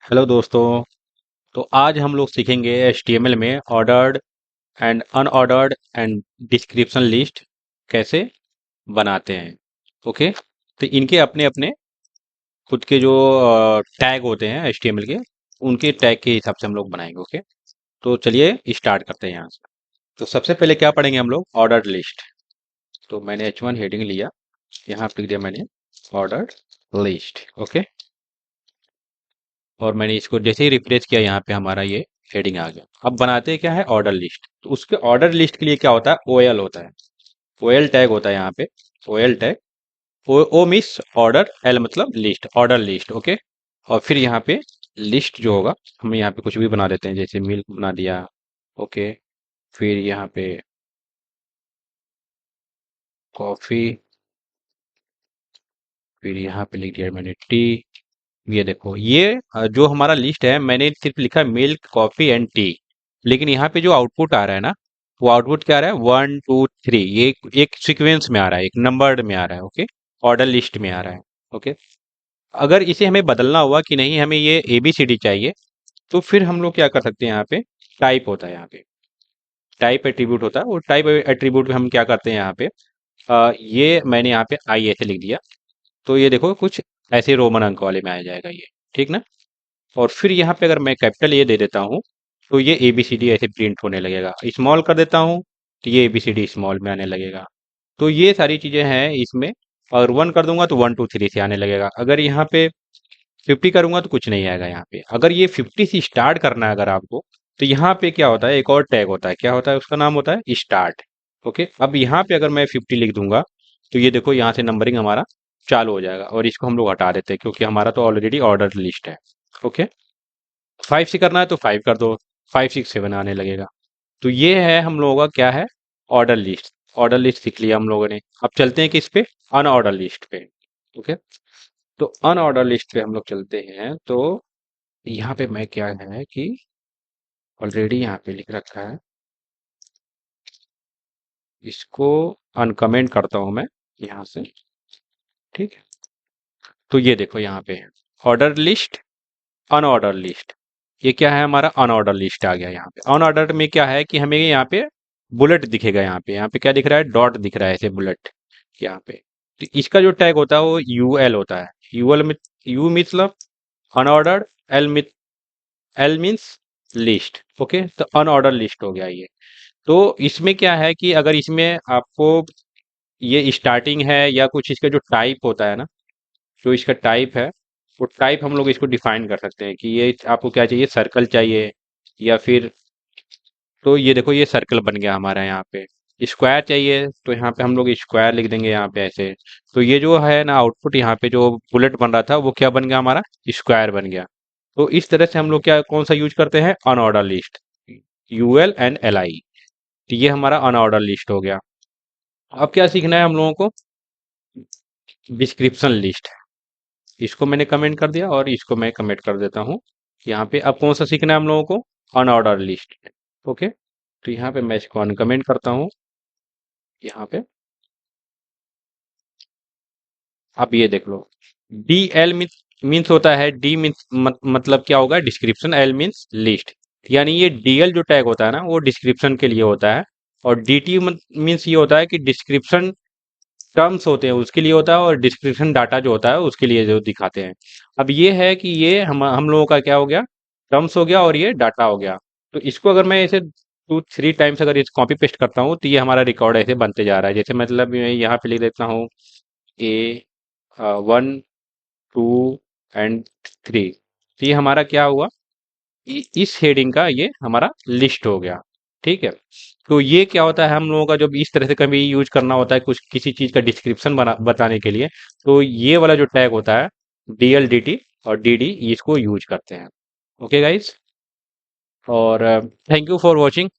Hello दोस्तों। तो आज हम लोग सीखेंगे HTML में ordered and unordered and description list कैसे बनाते हैं। ओके, तो इनके अपने अपने खुद के जो टैग होते हैं HTML के, उनके टैग के हिसाब से हम लोग बनाएंगे। ओके, तो चलिए स्टार्ट करते हैं यहाँ से। तो सबसे पहले क्या पढ़ेंगे हम लोग? Ordered list. तो मैंने H1 हेडिंग लिया, यहाँ पे लिख दिया मैंने ऑर्डर्ड लिस्ट। ओके, और मैंने इसको जैसे ही रिफ्रेश किया, यहाँ पे हमारा ये हेडिंग आ गया। अब बनाते हैं क्या है? Order list. तो उसके ऑर्डर लिस्ट के लिए क्या होता है? OL होता है, OL टैग होता है यहाँ पे। OL टैग, ओ मिस ऑर्डर, एल मतलब लिस्ट, ऑर्डर लिस्ट। ओके, और फिर यहाँ पे लिस्ट जो होगा, हम यहाँ पे कुछ भी बना देते हैं, जैसे मिल्क बना दिया। ओके, फिर यहाँ पे कॉफी, फिर यहाँ पे लिख दिया मैंने टी। ये देखो, ये जो हमारा लिस्ट है, मैंने सिर्फ लिखा मिल्क कॉफी एंड टी। लेकिन यहाँ पे जो आउटपुट आ रहा है ना, वो आउटपुट क्या आ रहा है? 1 2 3, ये एक सीक्वेंस में आ रहा है, एक नंबर्ड में आ रहा है। ओके, ऑर्डर लिस्ट में आ रहा है। ओके, अगर इसे हमें बदलना हुआ कि नहीं, हमें ये ABCD चाहिए, तो फिर हम लोग क्या कर सकते हैं? यहाँ पे टाइप होता है, यहाँ पे टाइप एट्रीब्यूट होता है। वो टाइप एट्रीब्यूट में हम क्या करते हैं? यहाँ पे ये मैंने यहाँ पे आई ऐसे लिख दिया, तो ये देखो कुछ ऐसे रोमन अंक वाले में आ जाएगा ये। ठीक ना? और फिर यहाँ पे अगर मैं कैपिटल ए दे देता हूँ, तो ये ABCD ऐसे प्रिंट होने लगेगा। स्मॉल कर देता हूँ, तो ये ABCD स्मॉल में आने लगेगा। तो ये सारी चीजें हैं इसमें। अगर 1 कर दूंगा तो 1 2 3 से आने लगेगा। अगर यहाँ पे 50 करूंगा तो कुछ नहीं आएगा यहाँ पे। अगर ये 50 से स्टार्ट करना है अगर आपको, तो यहाँ पे क्या होता है? एक और टैग होता है। क्या होता है? उसका नाम होता है स्टार्ट। ओके, अब यहाँ पे अगर मैं 50 लिख दूंगा, तो ये देखो यहाँ से नंबरिंग हमारा चालू हो जाएगा, और इसको हम लोग हटा देते हैं क्योंकि हमारा तो ऑलरेडी ऑर्डर लिस्ट है। ओके, 5 से करना है तो 5 कर दो, 5 6 7 आने लगेगा। तो ये है हम लोगों का क्या है? Order list. ऑर्डर लिस्ट सीख लिया हम लोगों ने। अब चलते हैं किस पे? अनऑर्डर लिस्ट पे। ओके, तो अनऑर्डर लिस्ट पे हम लोग चलते हैं। तो यहाँ पे मैं क्या है कि ऑलरेडी यहाँ पे लिख रखा है, इसको अनकमेंट करता हूं मैं यहाँ से। ठीक है, तो ये देखो यहाँ पे है ऑर्डर लिस्ट, अनऑर्डर लिस्ट। ये क्या है? हमारा अनऑर्डर लिस्ट आ गया। यहाँ पे अनऑर्डर में क्या है कि हमें यहाँ पे बुलेट दिखेगा। यहाँ पे क्या दिख रहा है? डॉट दिख रहा है, ऐसे बुलेट यहाँ पे। तो इसका जो टैग होता है वो UL होता है। यूएल में यू मतलब unordered, L means list. Okay, तो अनऑर्डर लिस्ट हो गया ये। तो इसमें क्या है कि अगर इसमें आपको ये स्टार्टिंग है या कुछ, इसका जो टाइप होता है ना, जो इसका टाइप है, वो टाइप हम लोग इसको डिफाइन कर सकते हैं कि ये आपको क्या चाहिए? सर्कल चाहिए या फिर, तो ये देखो ये सर्कल बन गया हमारा यहाँ पे। स्क्वायर चाहिए तो यहाँ पे हम लोग स्क्वायर लिख देंगे यहाँ पे ऐसे। तो ये जो है ना आउटपुट, यहाँ पे जो बुलेट बन रहा था वो क्या बन गया हमारा? स्क्वायर बन गया। तो इस तरह से हम लोग क्या, कौन सा यूज करते हैं? Unordered list, UL and LI। तो ये हमारा अनऑर्डर लिस्ट हो गया। अब क्या सीखना है हम लोगों को? Description list. इसको मैंने कमेंट कर दिया और इसको मैं कमेंट कर देता हूँ यहाँ पे। अब कौन सा सीखना है हम लोगों को? Unordered list. ओके, तो यहाँ पे मैं इसको अनकमेंट करता हूँ यहाँ पे। अब ये देख लो, DL मीन्स होता है, D मीन्स मतलब क्या होगा? Description, L means list. यानी ये DL जो टैग होता है ना, वो डिस्क्रिप्शन के लिए होता है। और DT मीन्स ये होता है कि डिस्क्रिप्शन टर्म्स होते हैं उसके लिए होता है, और डिस्क्रिप्शन डाटा जो होता है उसके लिए जो दिखाते हैं। अब ये है कि ये हम लोगों का क्या हो गया? टर्म्स हो गया और ये डाटा हो गया। तो इसको अगर मैं ऐसे 2 3 टाइम्स अगर इस कॉपी पेस्ट करता हूँ, तो ये हमारा रिकॉर्ड ऐसे बनते जा रहा है। जैसे मतलब मैं यहाँ पे लिख देता हूँ A 1 2 एंड 3। तो ये हमारा क्या हुआ? इस हेडिंग का ये हमारा लिस्ट हो गया। ठीक है, तो ये क्या होता है हम लोगों का, जब इस तरह से कभी यूज करना होता है कुछ किसी चीज का डिस्क्रिप्शन बना बताने के लिए, तो ये वाला जो टैग होता है DL DT और DD, इसको यूज करते हैं। ओके गाइस, और थैंक यू फॉर वॉचिंग।